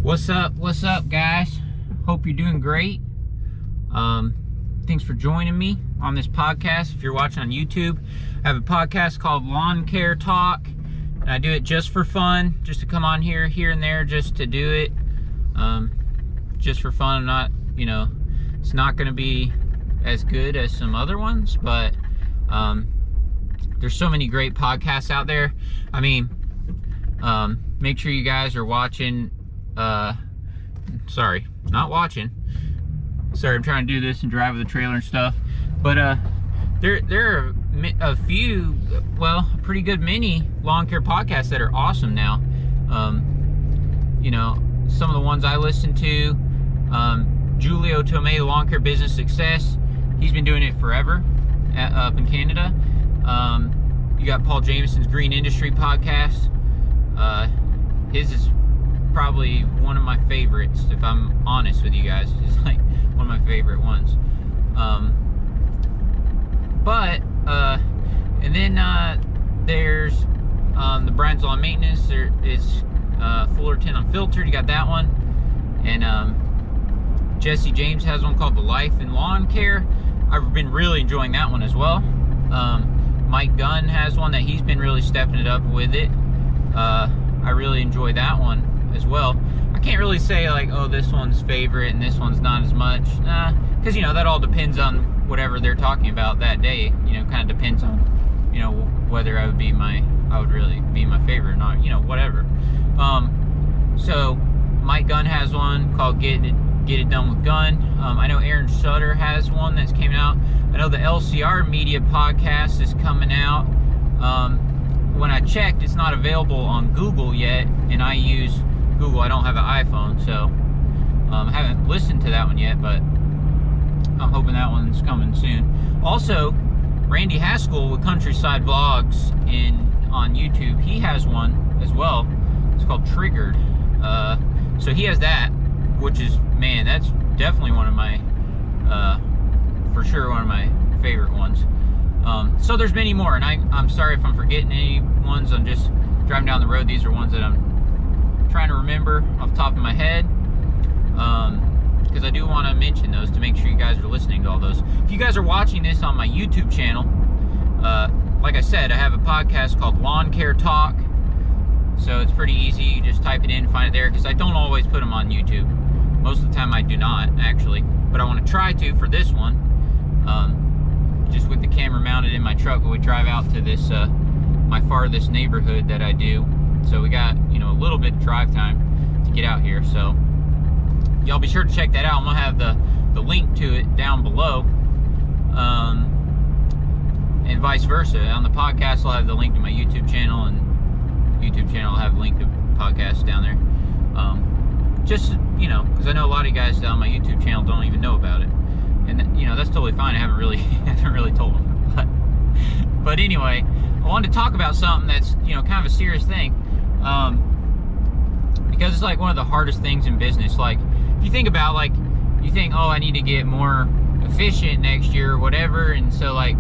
What's up guys? Hope you're doing great. Thanks for joining me on this podcast. If you're watching on YouTube, I have a podcast called Lawn Care Talk, and I do it just for fun, just to come on here and there, just to do it, just for fun. I'm not, it's not going to be as good as some other ones, but there's so many great podcasts out there. I mean, make sure you guys are watching. Sorry, not watching. Sorry, I'm trying to do this and drive with the trailer and stuff. But there are a few, well, a pretty good many lawn care podcasts that are awesome now. Some of the ones I listen to, Julio Tomei, Lawn Care Business Success. He's been doing it forever up in Canada. You got Paul Jameson's Green Industry podcast. His is probably one of my favorites, if I'm honest with you guys. It's like one of my favorite ones. And then there's the Brian's Lawn Maintenance. There is Fullerton Unfiltered. You got that one. And Jesse James has one called The Life in Lawn Care. I've been really enjoying that one as well. Mike Gunn has one that he's been really stepping it up with it. I really enjoy that one as well. I can't really say like, oh, this one's favorite and this one's not as much, because that all depends on whatever they're talking about that day. Kind of depends on whether I would really be my favorite or not, whatever. So Mike Gunn has one called Get It Done with Gunn. I know Aaron Sutter has one that's came out. I know the LCR Media podcast is coming out. When I checked, it's not available on Google yet, and I use Google. I don't have an iPhone, so I haven't listened to that one yet, but I'm hoping that one's coming soon. Also, Randy Haskell with Countryside Vlogs on YouTube, he has one as well. It's called Triggered. So he has that, which is, man, that's definitely one of my, for sure, one of my favorite ones. So there's many more, and I'm sorry if I'm forgetting any ones. I'm just driving down the road. These are ones that I'm trying to remember off the top of my head, because I do want to mention those to make sure you guys are listening to all those. If you guys are watching this on my YouTube channel, like I said, I have a podcast called Lawn Care Talk, so it's pretty easy. You just type it in, find it there, because I don't always put them on YouTube. Most of the time I do not, actually, but I want to try to for this one. Just with the camera mounted in my truck when we drive out to this my farthest neighborhood that I do. So we got a little bit of drive time to get out here. So y'all be sure to check that out. I'm gonna have the link to it down below, and vice versa. On the podcast, I'll have the link to my YouTube channel, and YouTube channel will have a link to podcasts down there. Just because I know a lot of you guys on my YouTube channel don't even know about it. And that's totally fine. I haven't really told them. But anyway, I wanted to talk about something that's kind of a serious thing, because it's like one of the hardest things in business. Like, if you think about, like, you think, oh, I need to get more efficient next year or whatever, and so like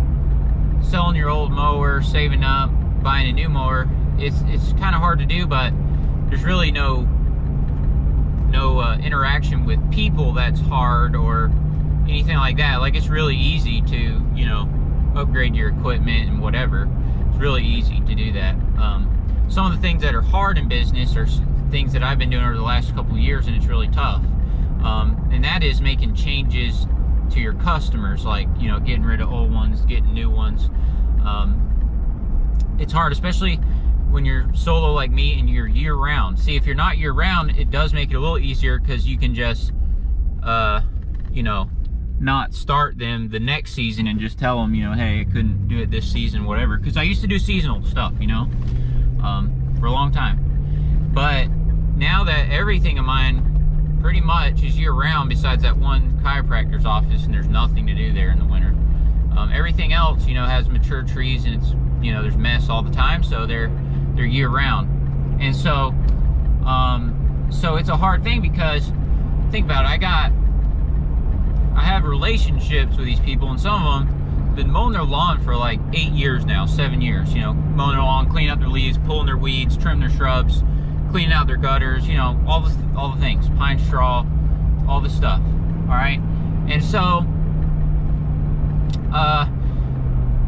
selling your old mower, saving up, buying a new mower, it's kind of hard to do. But there's really no interaction with people that's hard, or anything like that. Like, it's really easy to upgrade your equipment and whatever. It's really easy to do that. Some of the things that are hard in business are things that I've been doing over the last couple of years, and it's really tough, and that is making changes to your customers, like getting rid of old ones, getting new ones. It's hard, especially when you're solo like me and you're year-round. See, if you're not year-round, it does make it a little easier, because you can just not start them the next season and just tell them, hey, I couldn't do it this season, whatever. Because I used to do seasonal stuff, for a long time. But now that everything of mine pretty much is year-round, besides that one chiropractor's office, and there's nothing to do there in the winter. Everything else, has mature trees, and it's, there's mess all the time, so they're year-round. And so, so it's a hard thing, because think about it. I have relationships with these people, and some of them have been mowing their lawn for like 8 years now, 7 years, mowing their lawn, cleaning up their leaves, pulling their weeds, trim their shrubs, cleaning out their gutters, you know, all the things, pine straw, all the stuff. All right, and so,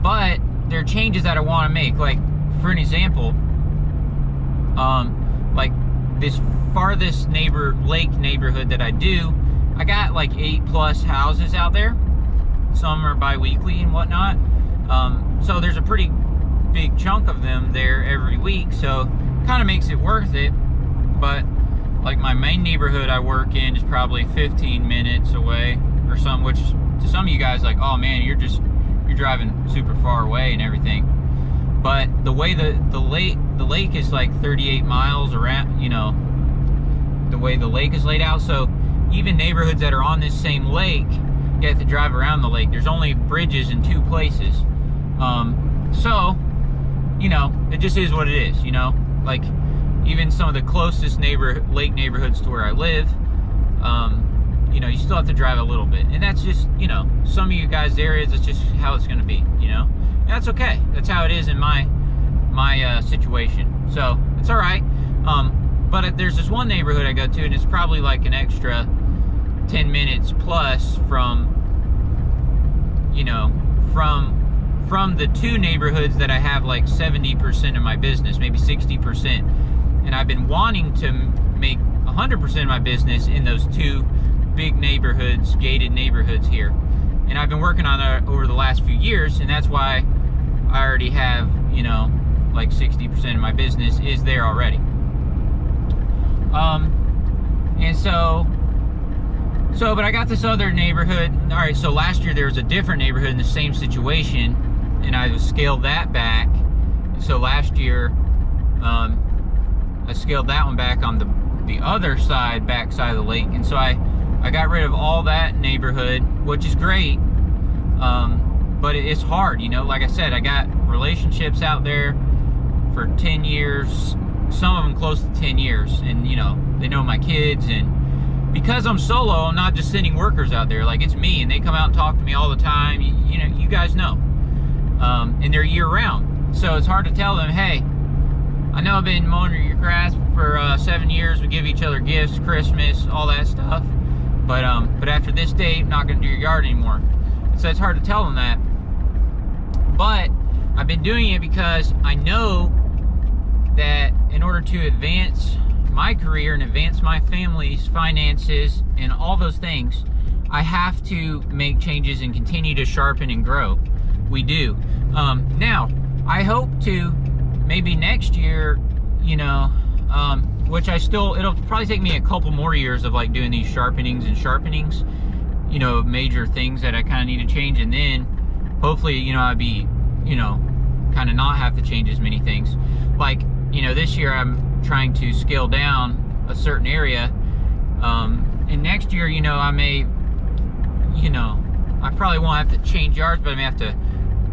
but there are changes that I want to make. Like, for an example, like this farthest lake neighborhood that I do, I got like 8+ houses out there. Some are bi-weekly and whatnot. So there's a pretty big chunk of them there every week, so kind of makes it worth it. But like my main neighborhood I work in is probably 15 minutes away or something, which to some of you guys like, oh man, you're driving super far away and everything. But the way the lake is like 38 miles around, you know, the way the lake is laid out. So even neighborhoods that are on this same lake, you have to drive around the lake. There's only bridges in 2 places. So, you know, it just is what it is, you know? Like, even some of the closest lake neighborhoods to where I live, you know, you still have to drive a little bit. And that's just, you know, some of you guys' areas, it's just how it's gonna be, you know? And that's okay. That's how it is in my situation. So, it's all right. But there's this one neighborhood I go to, and it's probably like an extra 10 minutes plus from, you know, from the 2 neighborhoods that I have like 70% of my business, maybe 60%. And I've been wanting to make 100% of my business in those 2 big neighborhoods, gated neighborhoods here. And I've been working on it over the last few years, and that's why I already have, you know, like 60% of my business is there already. And so, but I got this other neighborhood. All right, so last year there was a different neighborhood in the same situation, and I scaled that back. So last year, I scaled that one back on the other side, back side of the lake. And so I got rid of all that neighborhood, which is great. But it's hard, you know, like I said, I got relationships out there for 10 years, some of them close to 10 years. And, you know, they know my kids, and because I'm solo, I'm not just sending workers out there. Like, it's me, and they come out and talk to me all the time. You know, you guys know. And they're year-round. So it's hard to tell them, hey, I know I've been mowing your grass for 7 years. We give each other gifts, Christmas, all that stuff. But after this date, I'm not going to do your yard anymore. So it's hard to tell them that. But I've been doing it because I know that in order to advance my career and advance my family's finances and all those things, I have to make changes and continue to sharpen and grow. We do. Now, I hope to maybe next year, you know, which it'll probably take me a couple more years of like doing these sharpenings, you know, major things that I kind of need to change. And then hopefully, you know, I'd be, you know, kind of not have to change as many things. Like, you know, this year I'm trying to scale down a certain area. And next year, you know, I may, you know, I probably won't have to change yards, but I may have to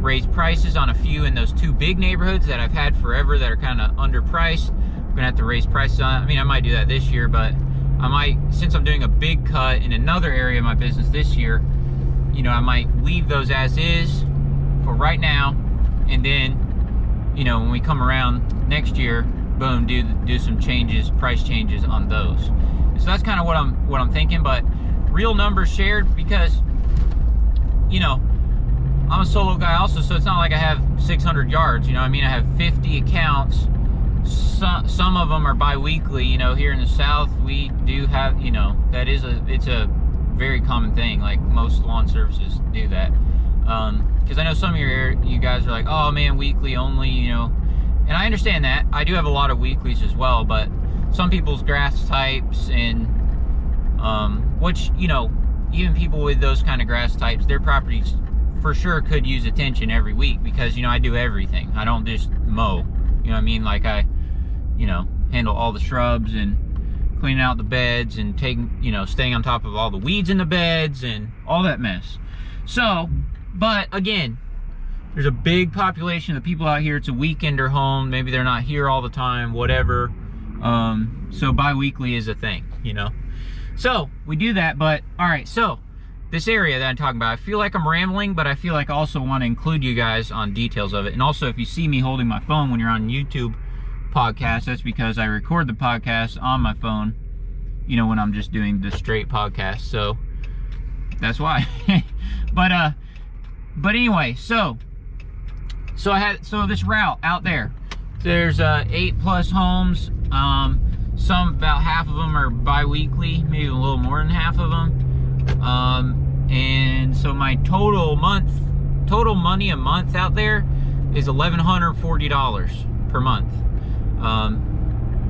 raise prices on a few in those 2 big neighborhoods that I've had forever that are kind of underpriced. I'm gonna have to raise prices on it. I mean, I might do that this year, but I might, since I'm doing a big cut in another area of my business this year, you know, I might leave those as is for right now, and then, you know, when we come around next year, boom, do some changes, price changes on those. So that's kind of what I'm thinking. But real numbers shared, because, you know, I'm a solo guy also, so it's not like I have 600 yards, you know what I mean? I have 50 accounts. Some of them are bi-weekly, you know. Here in the South, we do have, you know, it's a very common thing. Like, most lawn services do that. Because I know some of you guys are like, oh man, weekly only, you know. And I understand that. I do have a lot of weeklies as well, but some people's grass types and, which, you know, even people with those kind of grass types, their properties for sure could use attention every week, because, you know, I do everything. I don't just mow, you know what I mean? Like, I, you know, handle all the shrubs and cleaning out the beds and taking, you know, staying on top of all the weeds in the beds and all that mess. So, but again, there's a big population of people out here. It's a weekender home. Maybe they're not here all the time, whatever. So bi-weekly is a thing, you know. So we do that. But all right, so this area that I'm talking about, I feel like I'm rambling, but I feel like I also want to include you guys on details of it. And also, if you see me holding my phone when you're on YouTube podcast, that's because I record the podcast on my phone, you know, when I'm just doing the straight podcast. So that's why. But anyway, so this route out there, there's 8+ homes. Some, about half of them are bi-weekly, maybe a little more than half of them. And so my total money a month out there is $1,140 per month.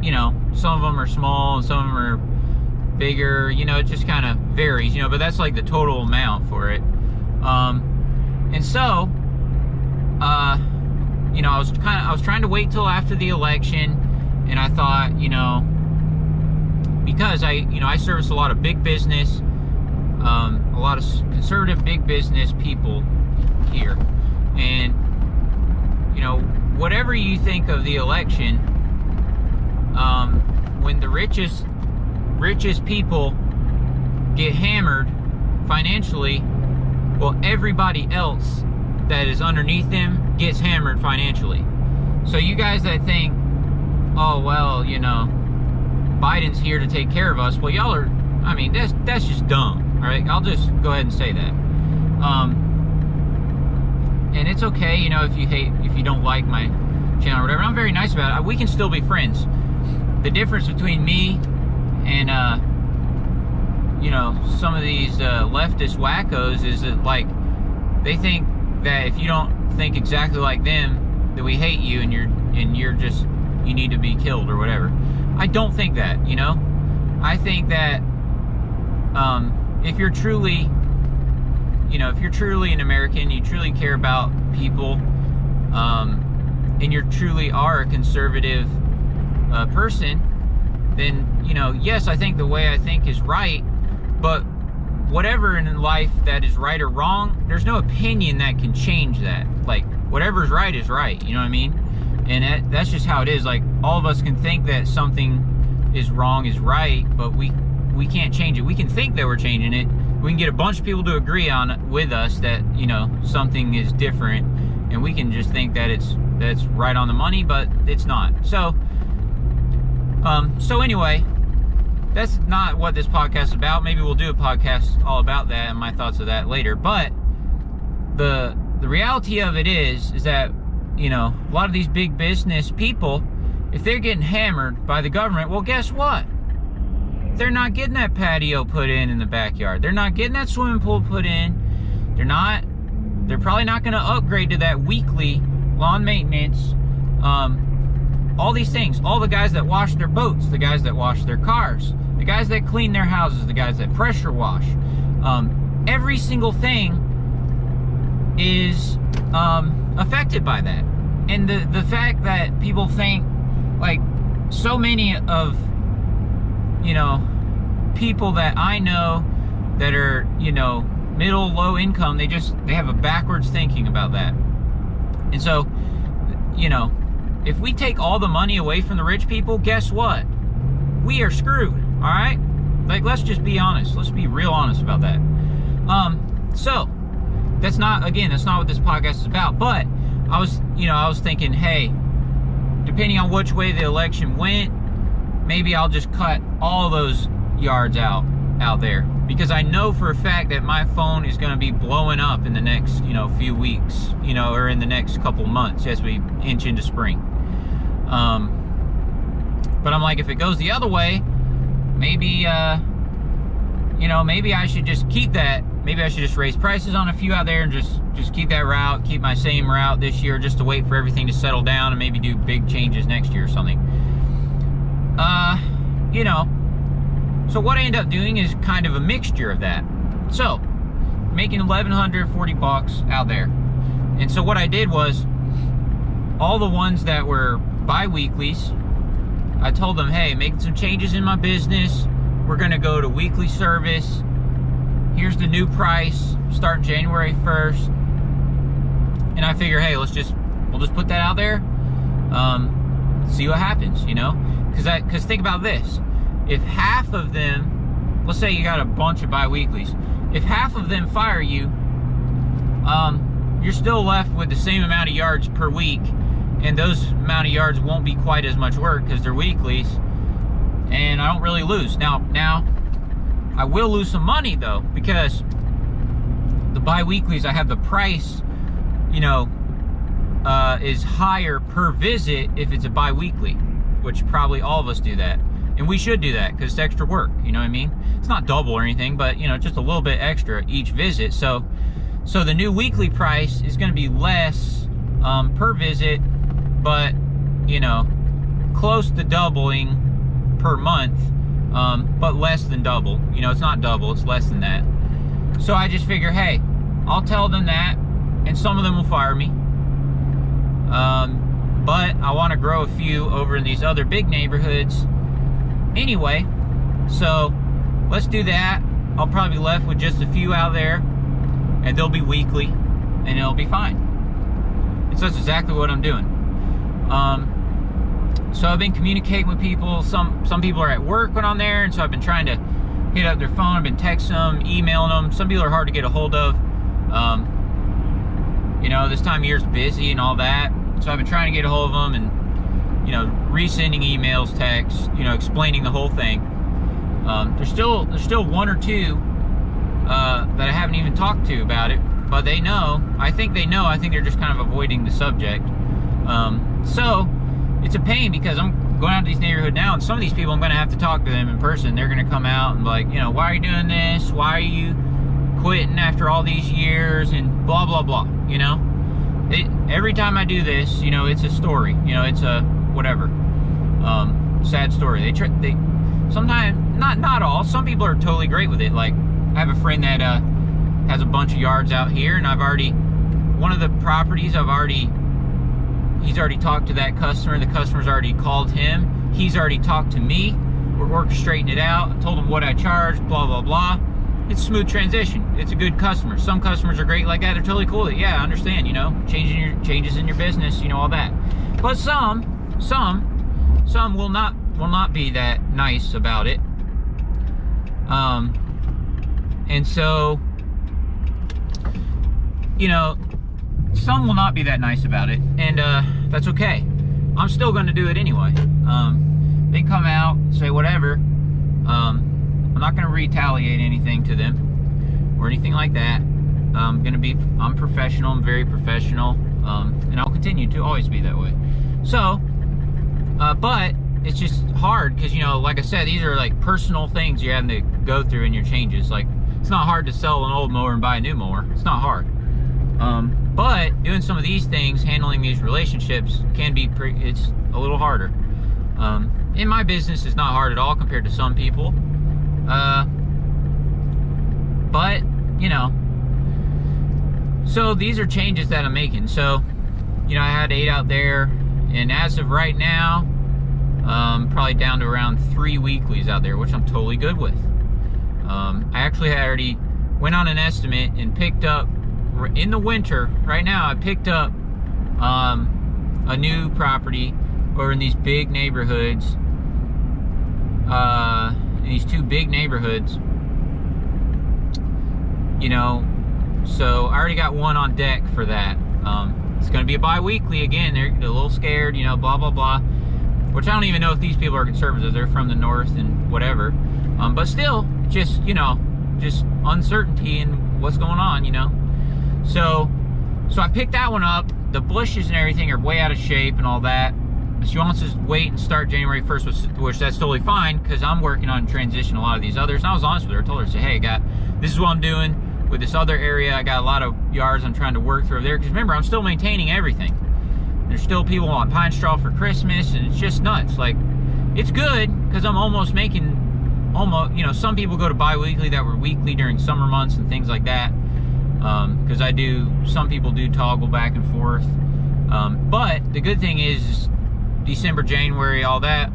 You know, some of them are small and some of them are bigger, you know, it just kind of varies, you know, but that's like the total amount for it. And so, you know, I was trying to wait till after the election, and I thought, you know, because I service a lot of big business, a lot of conservative big business people here, and, you know, whatever you think of the election, when the richest people get hammered financially, well, everybody else that is underneath them gets hammered financially. So you guys that think, oh, well, you know, Biden's here to take care of us, well, y'all are, I mean, that's just dumb, all right? I'll just go ahead and say that. And it's okay, you know, if you don't like my channel or whatever. I'm very nice about it. We can still be friends. The difference between me and, you know, some of these leftist wackos is that, like, they think that if you don't think exactly like them, that we hate you and you're just, you need to be killed or whatever. I don't think that, you know. I think that if you're truly, you know, if you're truly an American, you truly care about people, and you truly are a conservative person, then, you know, yes, I think the way I think is right, but whatever in life that is right or wrong, there's no opinion that can change that. Like, whatever's right is right, you know what I mean? And that's just how it is. Like, all of us can think that something is wrong is right, but we can't change it. We can think that we're changing it. We can get a bunch of people to agree on with us that, you know, something is different, and we can just think that that's right on the money, but it's not. So anyway, that's not what this podcast is about. Maybe we'll do a podcast all about that and my thoughts of that later. But the reality of it is that, you know, a lot of these big business people, if they're getting hammered by the government, well, guess what? They're not getting that patio put in the backyard. They're not getting that swimming pool put in. They're probably not going to upgrade to that weekly lawn maintenance. All these things. All the guys that wash their boats, the guys that wash their cars, the guys that clean their houses, the guys that pressure wash. Every single thing is affected by that. And the fact that people think, like, so many of, you know, people that I know that are, you know, middle, low income, they have a backwards thinking about that. And so, you know, if we take all the money away from the rich people, guess what? We are screwed, all right? Like, let's just be honest. Let's be real honest about that. So, that's not what this podcast is about. But I was thinking, hey, depending on which way the election went, maybe I'll just cut all those yards out there, because I know for a fact that my phone is going to be blowing up in the next, you know, few weeks, you know, or in the next couple months as we inch into spring. But I'm like, if it goes the other way, maybe, you know, maybe I should just keep that. Maybe I should just raise prices on a few out there and just keep that route, keep my same route this year, just to wait for everything to settle down and maybe do big changes next year or something. You know, so what I end up doing is kind of a mixture of that. So, making $1,140 out there. And so what I did was, all the ones that were bi-weeklies, I told them, hey, making some changes in my business. We're gonna go to weekly service. Here's the new price, starting January 1st. And I figure, hey, we'll just put that out there. See what happens, you know? Because think about this. If half of them, let's say you got a bunch of bi-weeklies, if half of them fire you, you're still left with the same amount of yards per week, and those amount of yards won't be quite as much work because they're weeklies, and I don't really lose. Now I will lose some money though, because the bi-weeklies, I have the price, you know, is higher per visit if it's a bi-weekly, which probably all of us do that. And we should do that because it's extra work, you know what I mean? It's not double or anything, but you know, just a little bit extra each visit. So the new weekly price is going to be less per visit, but you know, close to doubling per month, but less than double. You know, it's not double, it's less than that. So I just figure, hey, I'll tell them that, and some of them will fire me. But I want to grow a few over in these other big neighborhoods anyway, so let's do that. I'll probably be left with just a few out there, and they'll be weekly, and it'll be fine. And so that's exactly what I'm doing. So I've been communicating with people. Some people are at work when I'm there, and so I've been trying to hit up their phone. I've been texting them, emailing them. Some people are hard to get a hold of. You know, this time of year is busy and all that. So I've been trying to get a hold of them and, you know, resending emails, texts, you know, explaining the whole thing. There's still one or two that I haven't even talked to about it, but they know. I think they know. I think they're just kind of avoiding the subject. So it's a pain because I'm going out to these neighborhoods now, and some of these people I'm going to have to talk to them in person. They're going to come out and like, you know, why are you doing this? Why are you quitting after all these years? And blah blah blah. You know. Every time I do this, you know, it's a story. You know, it's a whatever, sad story. They sometimes, not all. Some people are totally great with it. Like I have a friend that has a bunch of yards out here, and one of the properties he's already talked to that customer. The customer's already called him. He's already talked to me. We're orchestrating it out. I told him what I charged. Blah blah blah. It's a smooth transition. It's a good customer. Some customers are great like that. They're totally cool with it. Yeah, I understand, you know, changes in your business, you know, all that. But some will not be that nice about it. And so, you know, some will not be that nice about it, and that's okay. I'm still going to do it anyway. They come out, say whatever. I'm not going to retaliate anything to them or anything like that. I'm professional. I'm very professional, and I'll continue to always be that way. So, but it's just hard because, you know, like I said, these are like personal things you're having to go through in your changes. Like, it's not hard to sell an old mower and buy a new mower. It's not hard. But doing some of these things, handling these relationships, can be it's a little harder. In my business, it's not hard at all compared to some people. But, you know, so these are changes that I'm making. So, you know, I had 8 out there, and as of right now, probably down to around 3 weeklies out there, which I'm totally good with. I actually already went on an estimate and picked up, in the winter, right now, I picked up a new property over in these big neighborhoods, these 2 big neighborhoods, you know, so I already got one on deck for that. It's going to be a bi-weekly again. They're a little scared, you know, blah blah blah, which I don't even know if these people are conservative. They're from the north and whatever, but still, just, you know, just uncertainty in what's going on, you know. So I picked that one up. The bushes and everything are way out of shape and all that. She wants us to wait and start January 1st, which that's totally fine, because I'm working on transition a lot of these others. And I was honest with her. I told her, I said, hey, this is what I'm doing with this other area. I got a lot of yards I'm trying to work through there. Because remember, I'm still maintaining everything. There's still people on pine straw for Christmas, and it's just nuts. Like, it's good, because I'm almost making, you know, some people go to bi-weekly that were weekly during summer months and things like that. Because some people do toggle back and forth. But the good thing is, December, January, all that,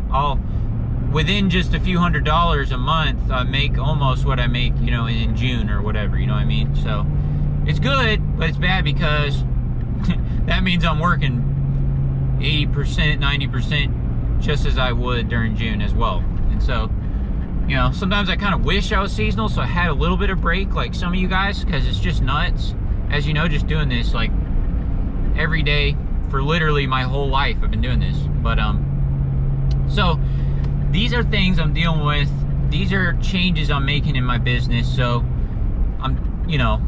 within just a few $100s a month, I make almost what I make, you know, in June or whatever, you know what I mean? So it's good, but it's bad because that means I'm working 80%, 90% just as I would during June as well. And so, you know, sometimes I kind of wish I was seasonal, so I had a little bit of break like some of you guys, because it's just nuts. As you know, just doing this like every day, for literally my whole life. I've been doing this. But so these are things I'm dealing with. These are changes I'm making in my business. So I'm, you know,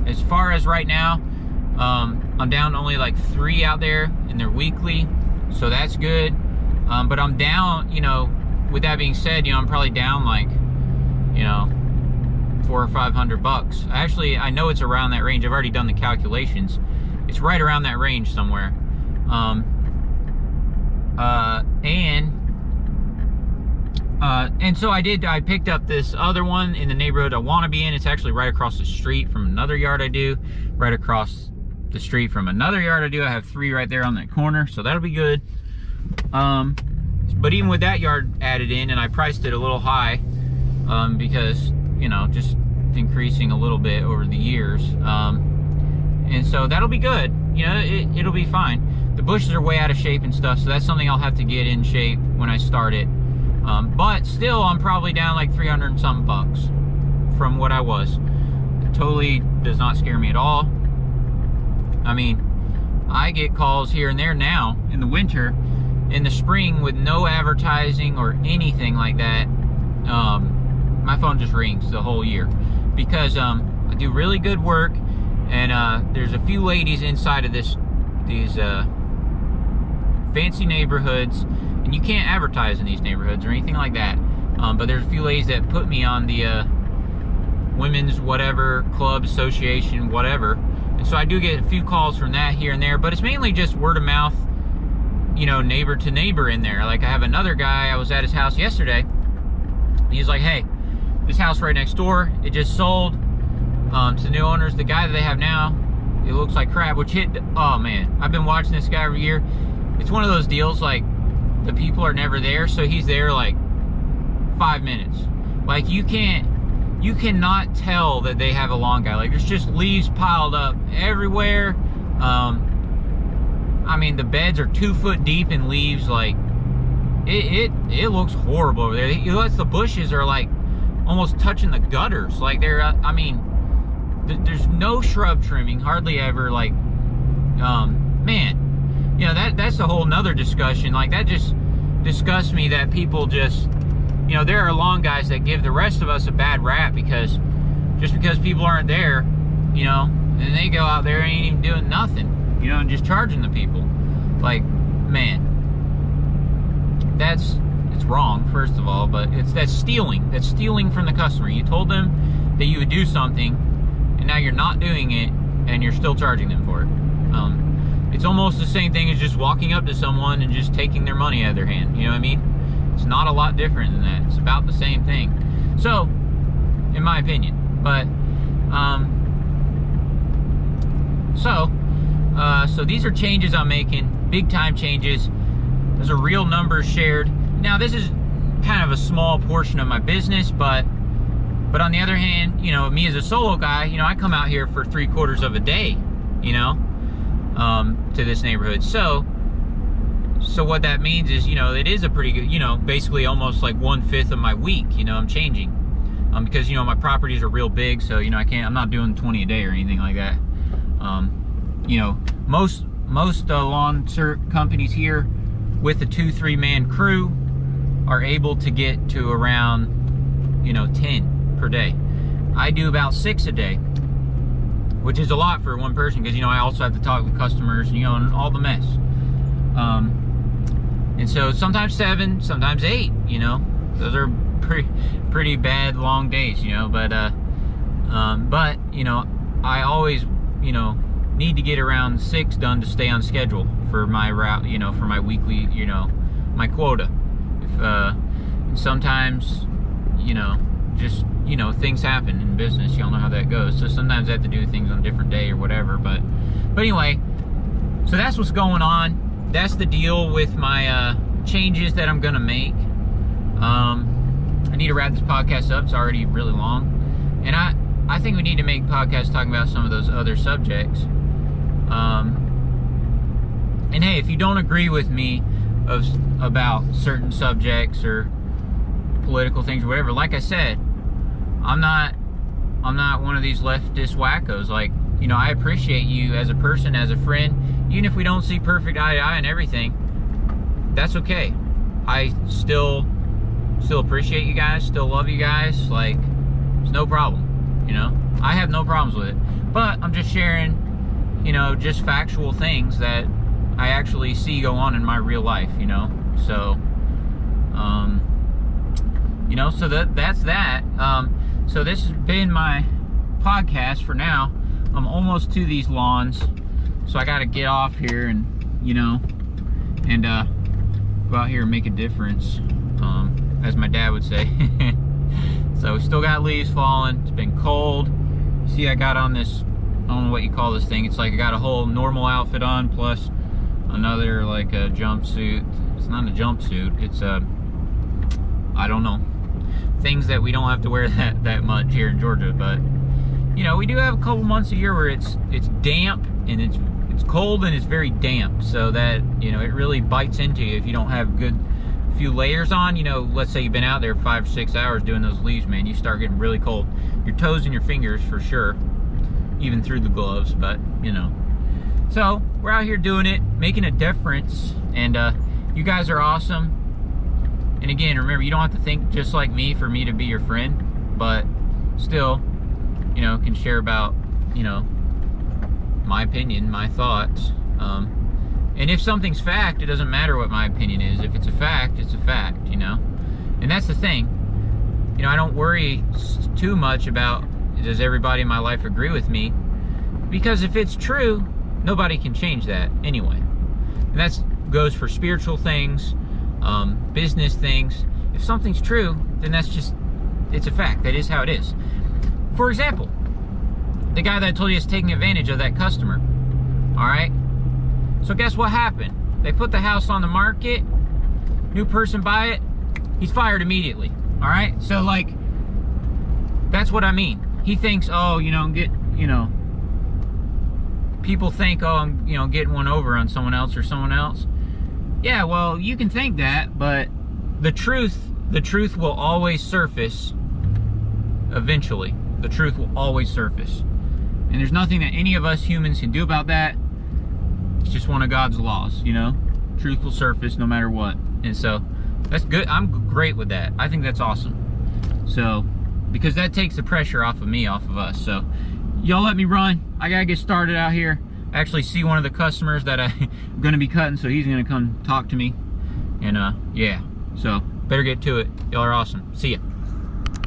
as far as right now, I'm down to only like 3 out there, and they're weekly, so that's good. But I'm down, you know, with that being said, you know, I'm probably down like, you know, $400 or $500. Actually, I know it's around that range. I've already done the calculations. It's right around that range somewhere. And so I picked up this other one in the neighborhood I want to be in. It's actually right across the street from another yard I do, right across the street from another yard I do. I have 3 right there on that corner, so that'll be good. But even with that yard added in, and I priced it a little high, because, you know, just increasing a little bit over the years. And so that'll be good. You know, it'll be fine. The bushes are way out of shape and stuff, so that's something I'll have to get in shape when I start it. But still, I'm probably down like 300 and something bucks from what I was. It totally does not scare me at all. I mean, I get calls here and there now in the winter. In the spring, with no advertising or anything like that, my phone just rings the whole year, because I do really good work, and there's a few ladies inside of these fancy neighborhoods, and you can't advertise in these neighborhoods or anything like that, but there's a few ladies that put me on the women's whatever club, association, whatever, and so I do get a few calls from that here and there, but it's mainly just word of mouth, you know, neighbor to neighbor in there. Like, I have another guy, I was at his house yesterday, he's like, hey, this house right next door, it just sold to the new owners. The guy that they have now, it looks like crap, which oh man, I've been watching this guy every year. It's one of those deals, like, the people are never there, so he's there like 5 minutes. Like, you cannot tell that they have a lawn guy. Like, there's just leaves piled up everywhere. I mean, the beds are 2 foot deep in leaves. Like, it looks horrible over there. The bushes are like almost touching the gutters. Like, they're, I mean, there's no shrub trimming, hardly ever. Like, man, you know, that's a whole nother discussion. Like, that just disgusts me that people just, you know, there are lawn guys that give the rest of us a bad rap because people aren't there, you know, and they go out there and ain't even doing nothing. You know, and just charging the people. Like, man, it's wrong, first of all, but that's stealing. That's stealing from the customer. You told them that you would do something, and now you're not doing it, and you're still charging them for it. It's almost the same thing as just walking up to someone and just taking their money out of their hand. You know what I mean? It's not a lot different than that. It's about the same thing. So, in my opinion. But, so these are changes I'm making, big time changes. Those are real numbers shared. Now, this is kind of a small portion of my business, but on the other hand, you know, me as a solo guy, you know, I come out here for 3/4 of a day, you know, to this neighborhood. So what that means is, you know, it is a pretty good, you know, basically almost like 1/5 of my week, you know, I'm changing. Because, you know, my properties are real big, so, you know, I'm not doing 20 a day or anything like that. You know, most lawn companies here with a 2-3 man crew are able to get to around, you know, 10 per day. I do about 6 a day, which is a lot for one person, because, you know, I also have to talk to customers, you know, and all the mess. And so sometimes 7, sometimes 8, you know, those are pretty bad long days, you know, but you know, I always, you know, need to get around 6 done to stay on schedule for my route, you know, for my weekly, you know, my quota. If sometimes, you know, just, you know, things happen in business, y'all know how that goes, so sometimes I have to do things on a different day or whatever, but anyway, so that's what's going on. That's the deal with my changes that I'm gonna make. I need to wrap this podcast up. It's already really long, and I think we need to make podcasts talking about some of those other subjects. And hey, if you don't agree with me about certain subjects or political things or whatever, like I said, I'm not one of these leftist wackos. Like, you know, I appreciate you as a person, as a friend. Even if we don't see perfect eye to eye and everything, that's okay. I still appreciate you guys, still love you guys. Like, it's no problem, you know. I have no problems with it. But I'm just sharing, you know, just factual things that I actually see go on in my real life, you know. So, you know, so that's that. So this has been my podcast for now. I'm almost to these lawns, so I got to get off here and, you know, and go out here and make a difference, as my dad would say. So we still got leaves falling. It's been cold. See, I got on this, I don't know what you call this thing. It's like I got a whole normal outfit on plus another, like, a jumpsuit. It's not a jumpsuit. It's a, I don't know, things that we don't have to wear that much here in Georgia. But, you know, we do have a couple months a year where it's damp and it's cold and it's very damp, so that, you know, it really bites into you if you don't have good few layers on. You know, let's say you've been out there 5 or 6 hours doing those leaves, man, you start getting really cold. Your toes and your fingers for sure, even through the gloves. But, you know, so we're out here doing it, making a difference, and you guys are awesome. And again, remember, you don't have to think just like me for me to be your friend, but still, you know, can share about, you know, my opinion, my thoughts. And if something's fact, it doesn't matter what my opinion is. If it's a fact, it's a fact, you know. And that's the thing. You know, I don't worry too much about, does everybody in my life agree with me? Because if it's true, nobody can change that anyway. And that goes for spiritual things, business things. If something's true, then that's just, it's a fact. That is how it is. For example, the guy that I told you is taking advantage of that customer. All right? So guess what happened? They put the house on the market, new person buy it, he's fired immediately. All right? So, like, that's what I mean. He thinks, oh, you know, people think, oh, I'm, you know, getting one over on someone else or someone else. Yeah, well, you can think that, but the truth will always surface eventually. The truth will always surface. And there's nothing that any of us humans can do about that. It's just one of God's laws, you know? Truth will surface no matter what. And so, that's good. I'm great with that. I think that's awesome. So, because that takes the pressure off of me, off of us. So, y'all let me run. I gotta get started out here. I actually see one of the customers that I'm gonna be cutting, so he's gonna come talk to me. And, yeah. So, better get to it. Y'all are awesome. See ya.